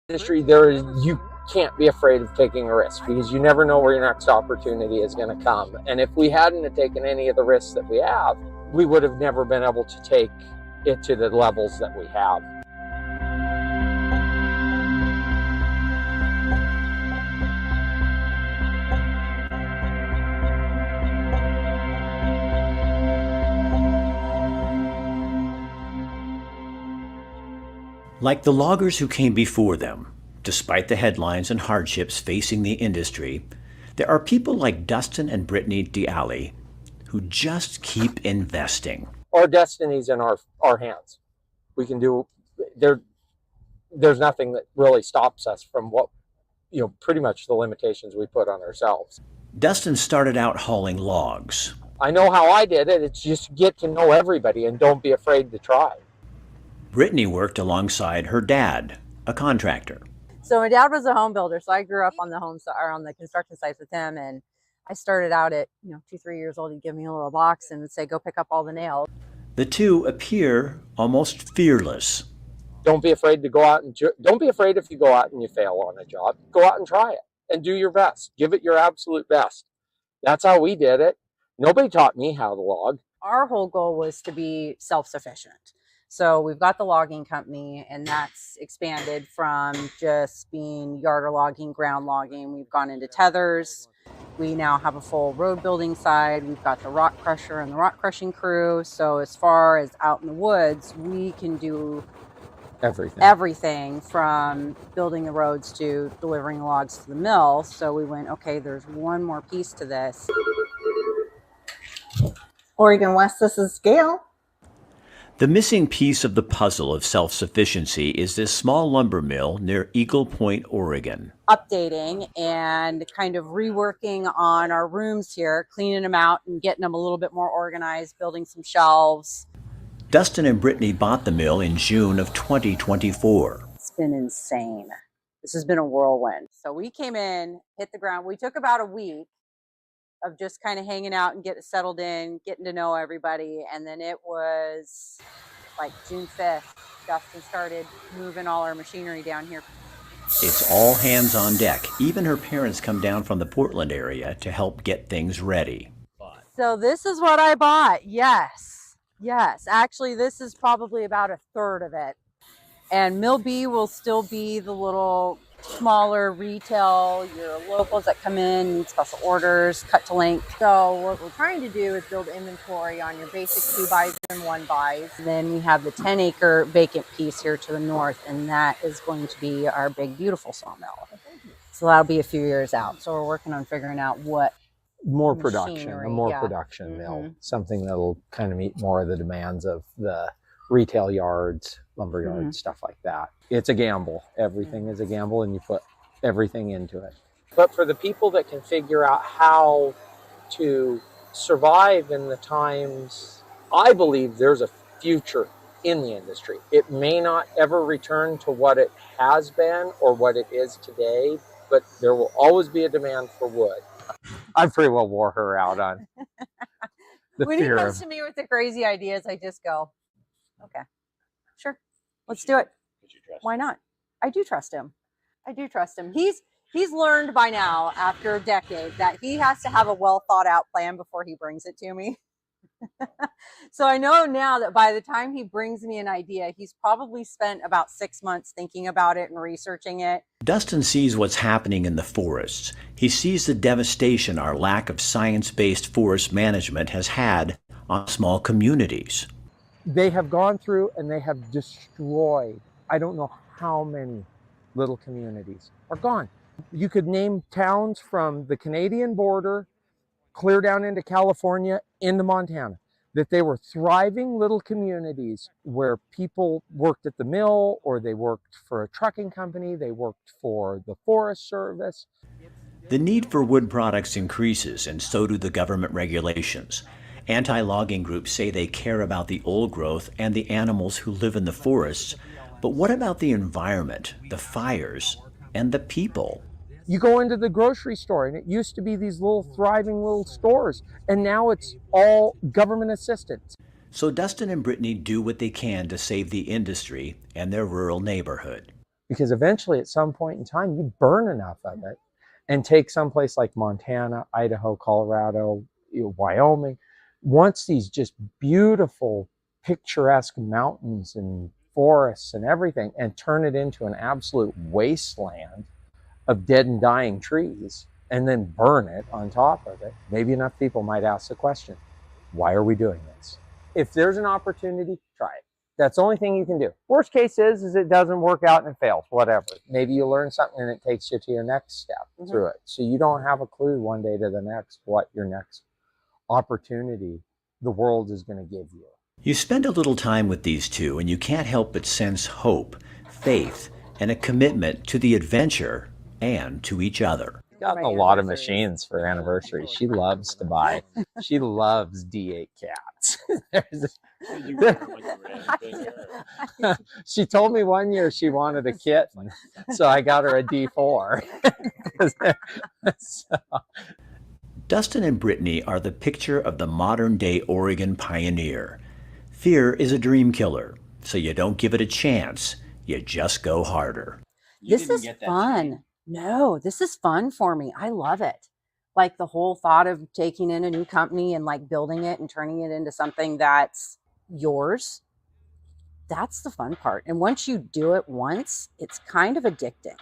industry, you can't be afraid of taking a risk because you never know where your next opportunity is going to come. And if we hadn't have taken any of the risks that we have, we would have never been able to take it to the levels that we have. Like the loggers who came before them, despite the headlines and hardships facing the industry, there are people like Dustin and Brittany Diali who just keep investing. Our destiny's in our hands. We can do there's nothing that really stops us from what, pretty much the limitations we put on ourselves. Dustin started out hauling logs. I know how I did it. It's just get to know everybody and don't be afraid to try. Brittany worked alongside her dad, a contractor. So my dad was a home builder, so I grew up on the on the construction sites with him, and I started out at 2-3 years old. He'd give me a little box and would say, "Go pick up all the nails." The two appear almost fearless. Don't be afraid to go out and don't be afraid if you go out and you fail on a job. Go out and try it and do your best. Give it your absolute best. That's how we did it. Nobody taught me how to log. Our whole goal was to be self-sufficient. So we've got the logging company, and that's expanded from just being yarder logging, ground logging. We've gone into tethers. We now have a full road building side. We've got the rock crusher and the rock crushing crew. So as far as out in the woods, we can do everything from building the roads to delivering logs to the mill. So we went, okay, there's one more piece to this. Oregon West, this is Gail. The missing piece of the puzzle of self-sufficiency is this small lumber mill near Eagle Point, Oregon. Updating and kind of reworking on our rooms here, cleaning them out and getting them a little bit more organized, building some shelves. Dustin and Brittany bought the mill in June of 2024. It's been insane. This has been a whirlwind. So we came in, hit the ground. We took about a week of just kind of hanging out and getting settled in, getting to know everybody. And then it was like June 5th, Dustin started moving all our machinery down here. It's all hands on deck. Even her parents come down from the Portland area to help get things ready. So this is what I bought. Yes. Actually, this is probably about a third of it. And Mill B will still be the little smaller retail, your locals that come in, special orders, cut to length. So what we're trying to do is build inventory on your basic 2 buys and 1 buys. Then we have the 10-acre vacant piece here to the north, and that is going to be our big, beautiful sawmill. So that'll be a few years out. So we're working on figuring out what more production, a more production mill, something that'll kind of meet more of the demands of the retail yards, lumber yards, stuff like that. It's a gamble. Everything is a gamble, and you put everything into it. But for the people that can figure out how to survive in the times, I believe there's a future in the industry. It may not ever return to what it has been or what it is today, but there will always be a demand for wood. I pretty well wore her out on the when fear he comes to me with the crazy ideas, I just go, okay, sure, let's do it. Why not? I do trust him. He's learned by now, after a decade, that he has to have a well thought out plan before he brings it to me. So I know now that by the time he brings me an idea, he's probably spent about 6 months thinking about it and researching it. Dustin sees what's happening in the forests. He sees the devastation our lack of science-based forest management has had on small communities. They have gone through and they have destroyed, I don't know how many little communities are gone. You could name towns from the Canadian border, clear down into California, into Montana, that they were thriving little communities where people worked at the mill, or they worked for a trucking company, they worked for the Forest Service. The need for wood products increases, and so do the government regulations. Anti-logging groups say they care about the old growth and the animals who live in the forests, but what about the environment, the fires, and the people? You go into the grocery store, and it used to be these little thriving little stores, and now it's all government assistance. So Dustin and Brittany do what they can to save the industry and their rural neighborhood. because eventually at some point in time, you burn enough of it and take someplace like Montana, Idaho, Colorado, Wyoming. Once these just beautiful, picturesque mountains and forests and everything, and turn it into an absolute wasteland of dead and dying trees, and then burn it on top of it, maybe enough people might ask the question, why are we doing this? If there's an opportunity, try it. That's the only thing you can do. Worst case is it doesn't work out and it fails, whatever. Maybe you learn something and it takes you to your next step through it. So you don't have a clue one day to the next what your next opportunity the world is going to give you. You spend a little time with these two and you can't help but sense hope, faith, and a commitment to the adventure and to each other. Gotten a lot of machines for anniversary. She loves to buy. She loves D8 cats. She told me one year she wanted a kitten, so I got her a D4. Dustin and Brittany are the picture of the modern-day Oregon pioneer. Fear is a dream killer, so you don't give it a chance. You just go harder. This is fun. No, this is fun for me. I love it. Like the whole thought of taking in a new company and like building it and turning it into something that's yours. That's the fun part. And once you do it once, it's kind of addicting.